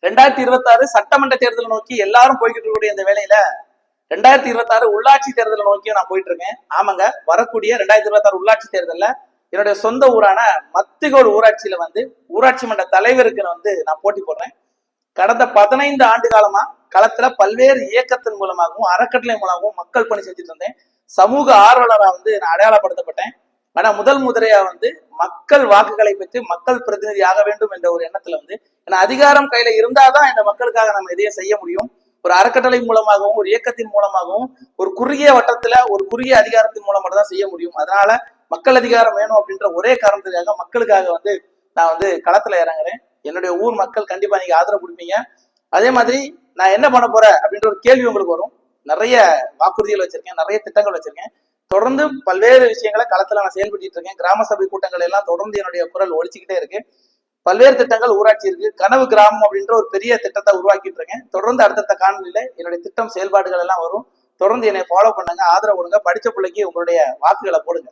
2026 சட்டமன்ற தேர்தலை நோக்கி எல்லாரும் போய்கிட்டு இருக்கக்கூடிய இந்த வேலையில 2026 உள்ளாட்சி தேர்தலை நோக்கி நான் போயிட்டு இருக்கேன். ஆமாங்க, வரக்கூடிய 2026 உள்ளாட்சி தேர்தல்ல என்னுடைய சொந்த ஊரான மத்திகோடு ஊராட்சியில ஊராட்சி மன்ற தலைவருக்கு நான் போட்டி போடுறேன். கடந்த 15 ஆண்டு காலமா களத்துல பல்வேறு இயக்கத்தின் மூலமாகவும் அறக்கட்டளை மூலமாகவும் மக்கள் பணி செஞ்சுட்டு இருந்தேன். சமூக ஆர்வலரா நான் அடையாளப்படுத்தப்பட்டேன். ஆனா முதல் முதிரையா மக்கள் வாக்குகளை பெற்று மக்கள் பிரதிநிதி ஆக வேண்டும் என்ற ஒரு எண்ணத்துல ஏன்னா அதிகாரம் கையில இருந்தாதான் இந்த மக்களுக்காக நம்ம எதையும் செய்ய முடியும். ஒரு அறக்கட்டளை மூலமாகவும் ஒரு இயக்கத்தின் மூலமாகவும் ஒரு குறுகிய வட்டத்துல ஒரு குறுகிய அதிகாரத்தின் மூலம் மட்டும் தான் செய்ய முடியும். அதனால மக்கள் அதிகாரம் வேணும் அப்படின்ற ஒரே காரணத்துக்காக மக்களுக்காக நான் களத்துல இறங்குறேன். என்னுடைய ஊர் மக்கள் கண்டிப்பா நீங்க ஆதரவு கொடுப்பீங்க. அதே மாதிரி நான் என்ன பண்ண போறேன் அப்படின்ற ஒரு கேள்வி உங்களுக்கு வரும். நிறைய வாக்குறுதிகள் வச்சிருக்கேன், நிறைய திட்டங்கள் வச்சிருக்கேன். தொடர்ந்து பல்வேறு விஷயங்களை களத்துல நான் செயல்பட்டு இருக்கேன். கிராம சபை கூட்டங்கள் எல்லாம் தொடர்ந்து என்னுடைய குரல் ஒழிச்சுக்கிட்டே இருக்கு. பல்வேறு திட்டங்கள் ஊராட்சி இருக்கு. கனவு கிராமம் அப்படின்ற ஒரு பெரிய திட்டத்தை உருவாக்கிட்டு இருக்கேன். தொடர்ந்து அடுத்தடுத்த காணொலியில என்னுடைய திட்டம் செயல்பாடுகள் எல்லாம் வரும். தொடர்ந்து என்னை ஃபாலோ பண்ணுங்க, ஆதரவு கொடுங்க. படிச்ச பிள்ளைக்கு உங்களுடைய வாக்குகளை போடுங்க.